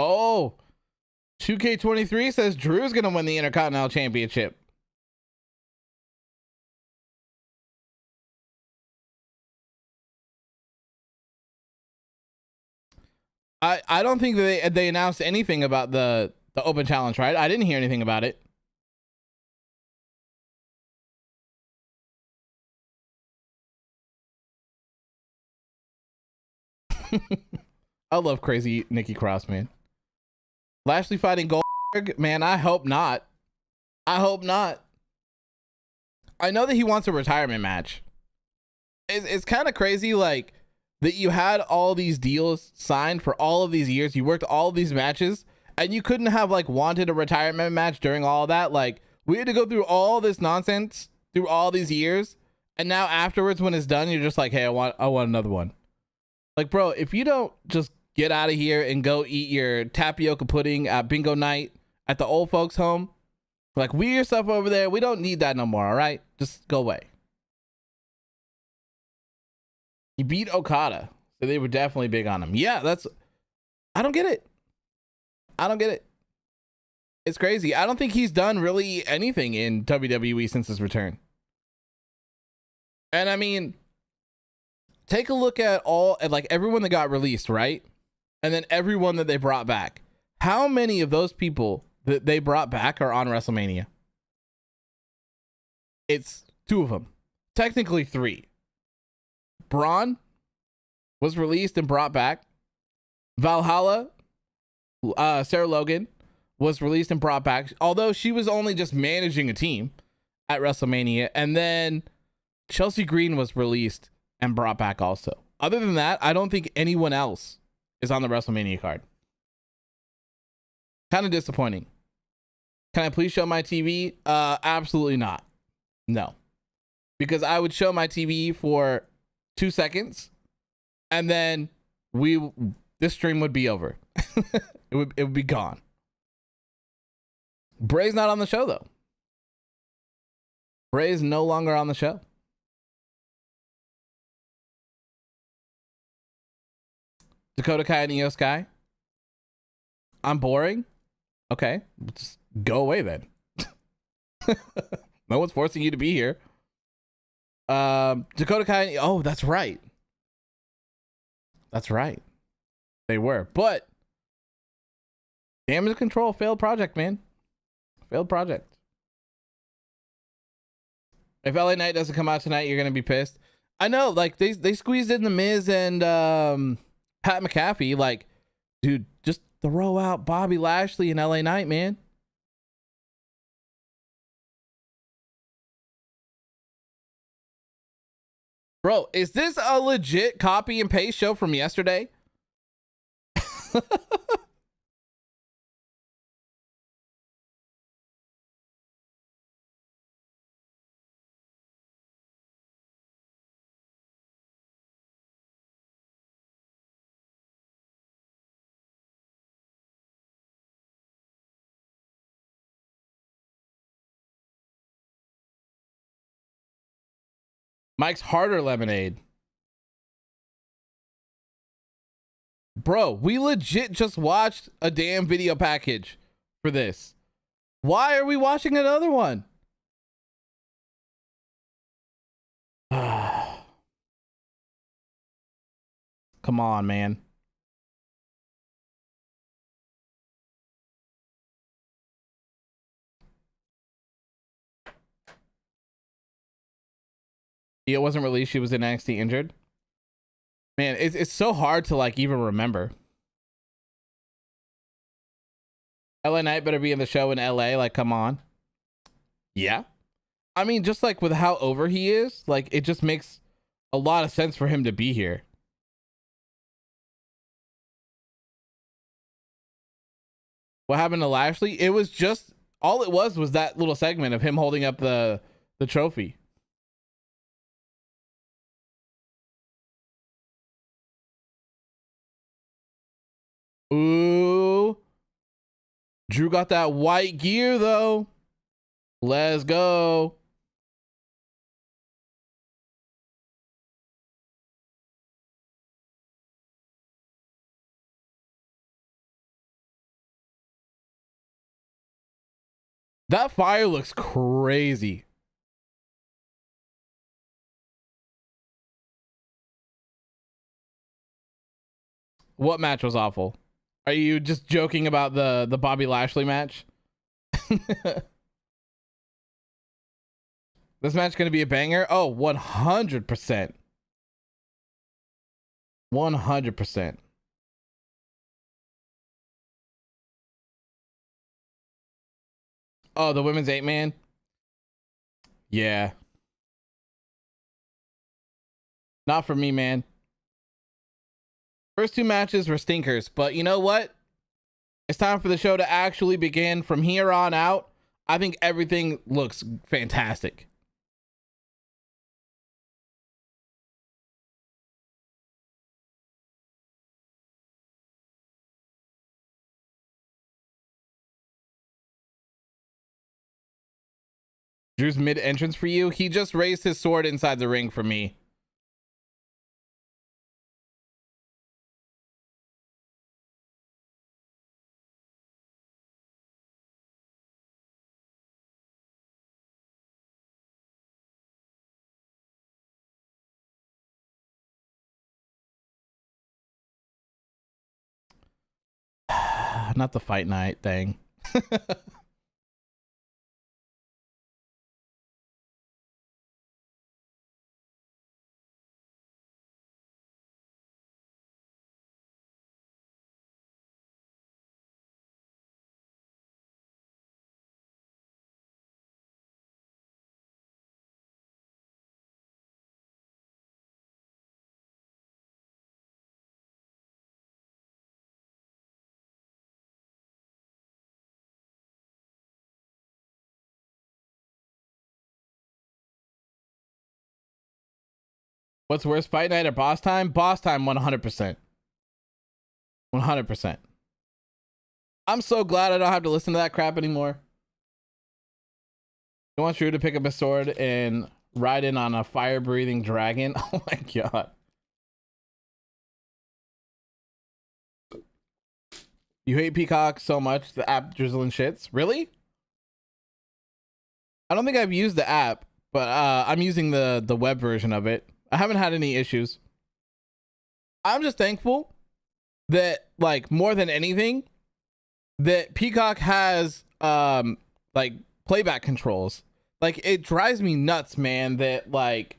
Oh, 2K23 says Drew's gonna win the Intercontinental Championship. I don't think that they announced anything about the open challenge, right? I didn't hear anything about it. I love crazy Nikki Cross, man. Lashley fighting Goldberg, man. I hope not. I hope not. I know that he wants a retirement match. It's kind of crazy, like, that you had all these deals signed for all of these years. You worked all of these matches, and you couldn't have, like, wanted a retirement match during all of that. Like, we had to go through all this nonsense through all these years, and now afterwards, when it's done, you're just like, hey, I want another one. Like, bro, if you don't just get out of here and go eat your tapioca pudding at bingo night at the old folks home, like, weird yourself over there. We don't need that no more, all right? Just go away. He beat Okada, so they were definitely big on him. Yeah, I don't get it. I don't get it. It's crazy. I don't think he's done really anything in WWE since his return. And I mean, take a look at like everyone that got released, right? And then everyone that they brought back. How many of those people that they brought back are on WrestleMania? It's 2 of them. Technically 3. Braun was released and brought back. Valhalla, Sarah Logan, was released and brought back, although she was only just managing a team at WrestleMania. And then Chelsea Green was released and brought back also. Other than that, I don't think anyone else is on the WrestleMania card. Kind of disappointing. Can I please show my TV? Absolutely not. No. Because I would show my TV for 2 seconds, and then this stream would be over. it would be gone. Bray's not on the show though. Bray's no longer on the show. Dakota Kai and Io Sky. I'm boring. Okay, just go away then. No one's forcing you to be here. Dakota Kai. Oh, that's right. That's right. They were, but Damage Control failed project, man. Failed project. If LA Knight doesn't come out tonight, you're gonna be pissed. I know, like they squeezed in the Miz and Pat McAfee. Like, dude, just throw out Bobby Lashley and LA Knight, man. Bro, is this a legit copy and paste show from yesterday? Mike's Harder Lemonade. Bro, we legit just watched a damn video package for this. Why are we watching another one? Come on, man. It wasn't released. She was in NXT injured. Man, it's so hard to like even remember. LA Knight better be in the show in LA. Like, come on. Yeah. I mean, just like with how over he is, like it just makes a lot of sense for him to be here. What happened to Lashley? It was just all it was that little segment of him holding up the trophy. Ooh. Drew got that white gear though. Let's go. That fire looks crazy. What match was awful? Are you just joking about the Bobby Lashley match? This match going to be a banger? Oh, 100%. 100%. Oh, the women's 8-man? Yeah. Not for me, man. First two matches were stinkers, but you know what? It's time for the show to actually begin. From here on out, I think everything looks fantastic. Drew's mid-entrance for you? He just raised his sword inside the ring for me. Not the fight night thing. What's worse, fight night or boss time? Boss time, 100%. 100%. I'm so glad I don't have to listen to that crap anymore. I want Drew to pick up a sword and ride in on a fire-breathing dragon. Oh my god. You hate Peacock so much, the app drizzling shits? Really? I don't think I've used the app, but I'm using the web version of it. I haven't had any issues. I'm just thankful that, like, more than anything, that Peacock has like playback controls. Like, it drives me nuts, man, that like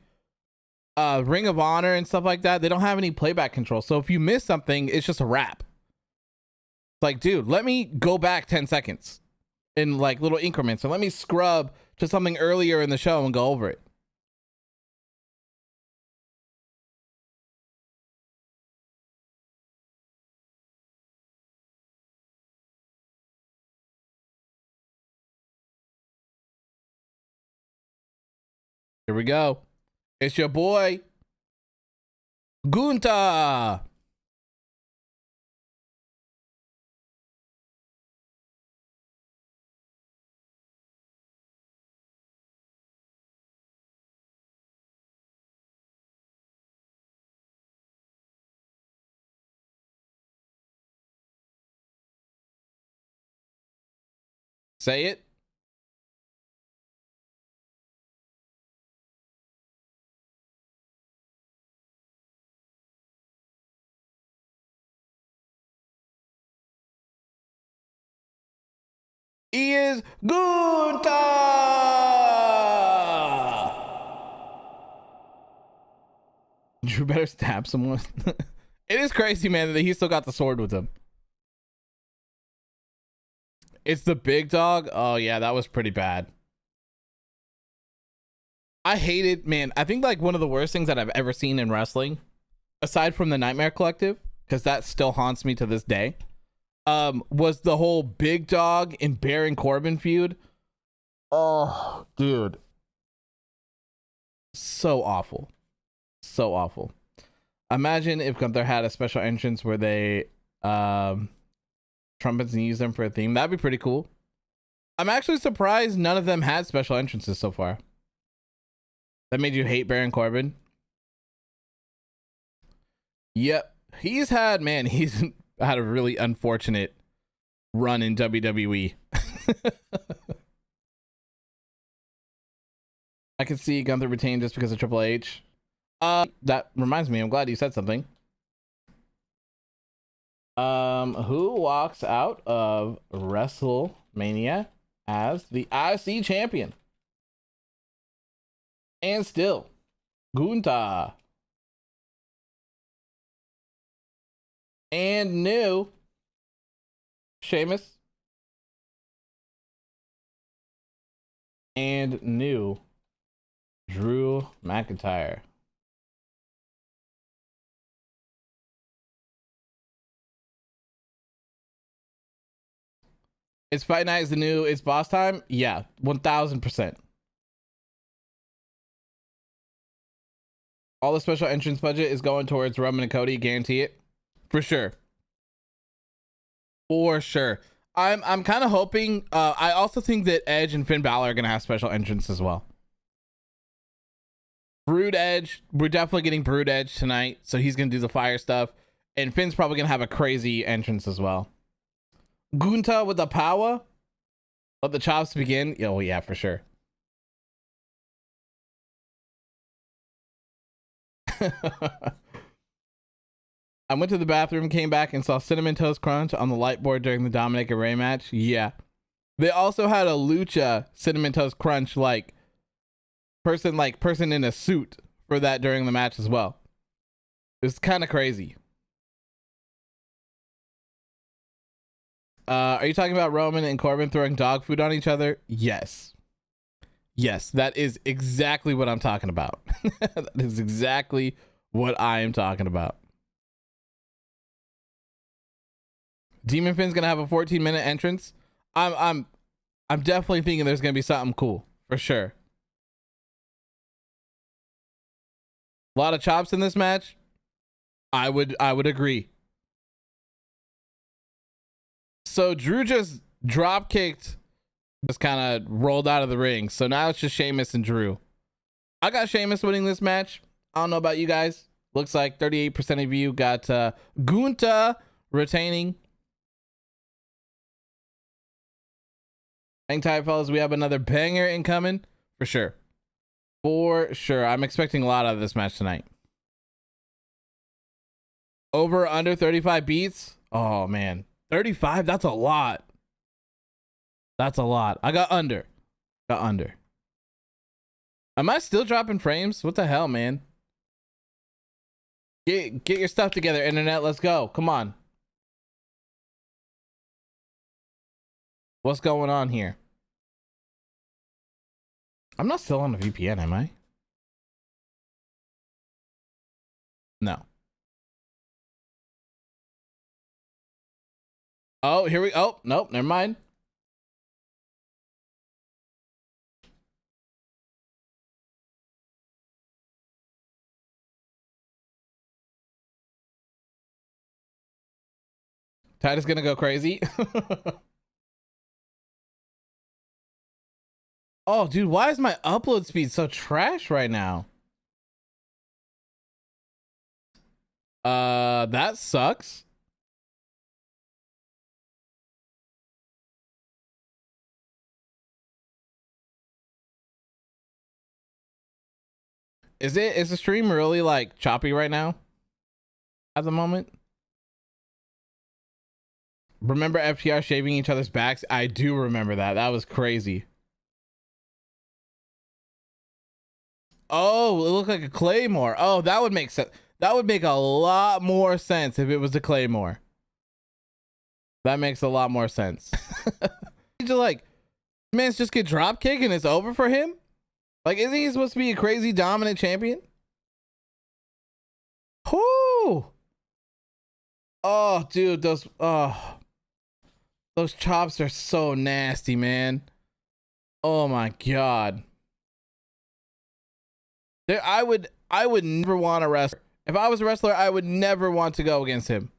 Ring of Honor and stuff like that, they don't have any playback controls. So if you miss something, it's just a wrap. Like, dude, let me go back 10 seconds in like little increments, and let me scrub to something earlier in the show and go over it. Here we go. It's your boy, Gunther. Say it. He is Gunther. Drew better stab someone. It is crazy, man, that he still got the sword with him. It's the big dog. Oh yeah, that was pretty bad. I hated, man. I think like one of the worst things that I've ever seen in wrestling, aside from the Nightmare Collective, because that still haunts me to this day, was the whole Big Dog and Baron Corbin feud. Oh, dude. So awful. So awful. Imagine if Gunther had a special entrance where they trumpets and use them for a theme. That'd be pretty cool. I'm actually surprised none of them had special entrances so far. That made you hate Baron Corbin? Yep. He's had a really unfortunate run in WWE. I can see Gunther retain just because of Triple H. That reminds me, I'm glad you said something. Who walks out of WrestleMania as the IC champion? And still, Gunther. And new, Sheamus. And new, Drew McIntyre. It's Fight Night is the new, it's boss time? Yeah, 1000%. All the special entrance budget is going towards Roman and Cody, guarantee it. For sure. For sure. I'm kind of hoping, I also think that Edge and Finn Balor are going to have special entrance as well. Brood Edge, we're definitely getting Brood Edge tonight, so he's going to do the fire stuff. And Finn's probably going to have a crazy entrance as well. Gunther with the power. Let the chops begin. Oh, yeah, for sure. I went to the bathroom, came back, and saw Cinnamon Toast Crunch on the light board during the Dominic and Rey match. Yeah. They also had a Lucha Cinnamon Toast Crunch person in a suit for that during the match as well. It's kind of crazy. Are you talking about Roman and Corbin throwing dog food on each other? Yes. Yes, that is exactly what I'm talking about. That is exactly what I am talking about. Demon Finn's gonna have a 14-minute entrance. I'm definitely thinking there's gonna be something cool for sure. A lot of chops in this match. I would agree. So Drew just drop kicked, just kind of rolled out of the ring. So now it's just Sheamus and Drew. I got Sheamus winning this match. I don't know about you guys. Looks like 38% of you got Gunther retaining. Hang tight, fellas. We have another banger incoming for sure. For sure. I'm expecting a lot out of this match tonight. Over under 35 beats. Oh, man. 35? That's a lot. That's a lot. I got under. Got under. Am I still dropping frames? What the hell, man? Get your stuff together, internet. Let's go. Come on. What's going on here? I'm not still on the VPN, am I? No. Oh, here we... Oh, nope, never mind. Titus gonna go crazy. Oh, dude, why is my upload speed so trash right now? That sucks. Is the stream really like choppy right now at the moment? Remember FTR shaving each other's backs? I do remember that. That was crazy. Oh, it looked like a Claymore. Oh, that would make sense. That would make a lot more sense if it was a Claymore. That makes a lot more sense. Just like, man's just get drop kick and it's over for him? Like, isn't he supposed to be a crazy dominant champion? Whoo! Oh, dude, those chops are so nasty, man. Oh my god. I would never want to wrestle. If I was a wrestler, I would never want to go against him.